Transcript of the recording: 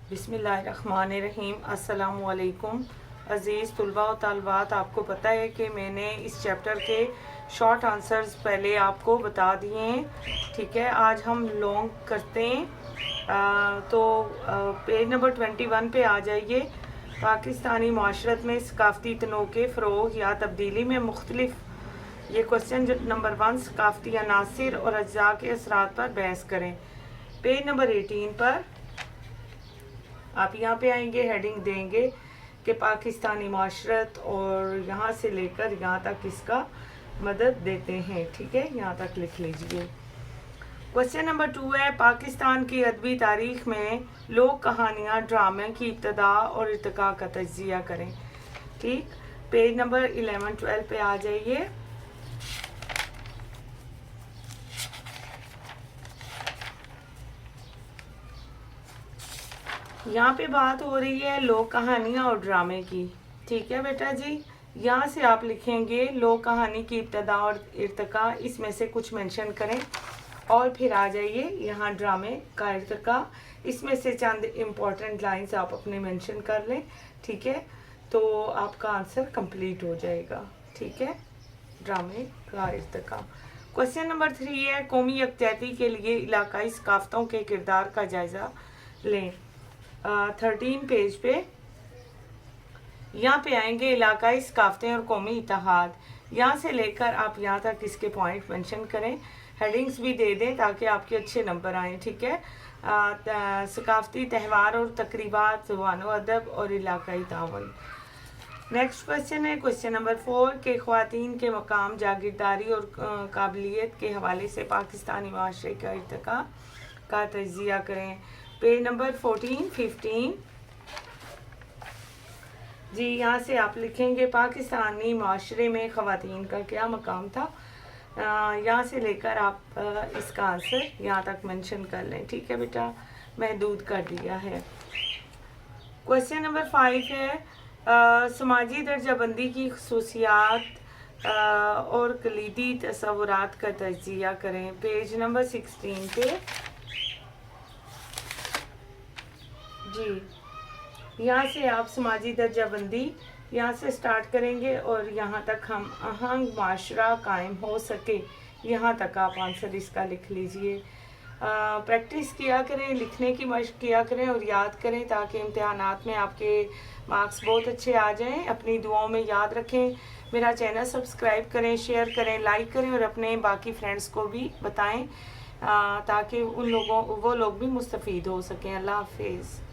बिस्मिल्लाहिर्रहमानिर्रहीम। अस्सलामु अलैकुम अज़ीज़ तलबा और तालबात, आपको पता है कि मैंने इस चैप्टर के शॉर्ट आंसर्स पहले आपको बता दिए हैं। ठीक है, आज हम लॉन्ग करते हैं। पेज नंबर 21 पे आ जाइए। पाकिस्तानी माशरत में सकाफ़ती तनों के फ़रोग़ या तब्दीली में मुख्तलिफ, ये क्वेश्चन नंबर 1, सकाफ़ती अनासिर और अज्जा के असरात पर बहस करें। पेज नंबर 18 पर आप यहाँ पे आएंगे, हेडिंग देंगे कि पाकिस्तानी माशरत और यहाँ से लेकर यहाँ तक इसका मदद देते हैं। ठीक है, यहाँ तक लिख लीजिए। क्वेश्चन नंबर 2 है, पाकिस्तान की अदबी तारीख में लोक कहानियाँ ड्रामे की इब्तदा और इर्तिका का तज्जिया करें। ठीक, पेज नंबर 11-12 पे आ जाइए। यहाँ पे बात हो रही है लोक कहानियाँ और ड्रामे की। ठीक है बेटा जी, यहाँ से आप लिखेंगे लोक कहानी की इब्तदा और इर्तिका, इसमें से कुछ मेंशन करें और फिर आ जाइए यहाँ ड्रामे का इर्तिका, इसमें से चंद इम्पोर्टेंट लाइंस आप अपने मेंशन कर लें। ठीक है, तो आपका आंसर कंप्लीट हो जाएगा। ठीक है, ड्रामे का इर्तिका। क्वेश्चन नंबर 3 है, कौमी यकजहती के लिए इलाकाई सकाफ़तों के किरदार का जायज़ा लें। 13 पेज पे यहाँ पे आएंगे, इलाकाई सकाफ़तें और कौमी इत्तेहाद। यहाँ से लेकर आप यहाँ तक इसके पॉइंट मेंशन करें, हेडिंग्स भी दे दें ताकि आपके अच्छे नंबर आएँ। ठीक है, सकाफ़ती त्यौहार और तकरीबात, ज़ुबान व अदब और इलाकाई तावन। नेक्स्ट क्वेश्चन है क्वेश्चन नंबर 4 के ख़वातीन के मकाम, जागीरदारी और काबिलियत के हवाले से पाकिस्तानी माशरे का इर्तिका का तज्जिया करें। पेज नंबर 14-15 जी, यहाँ से आप लिखेंगे पाकिस्तानी माशरे में ख़वातीन का क्या मकाम था। यहाँ से लेकर आप इसका आंसर यहाँ तक मेंशन कर लें। ठीक है बेटा, महदूद कर दिया है। क्वेश्चन नंबर 5 है, समाजी दर्जाबंदी की खसूसियात और कलीदी तसव्वुरात का तज्जिया करें। पेज नंबर 16 पे जी, यहाँ से आप समाजी दर्जाबंदी यहाँ से स्टार्ट करेंगे और यहाँ तक हम आहंग माशरा कायम हो सके, यहाँ तक आप आंसर इसका लिख लीजिए। प्रैक्टिस किया करें, लिखने की मशक किया करें और याद करें ताकि इम्तिहानात में आपके मार्क्स बहुत अच्छे आ जाएं। अपनी दुआओं में याद रखें। मेरा चैनल सब्सक्राइब करें, शेयर करें, लाइक करें और अपने बाकी फ्रेंड्स को भी बताएं ताकि वो लोग भी मुस्तफ़ीद हो सकें। अल्लाह हाफिज़।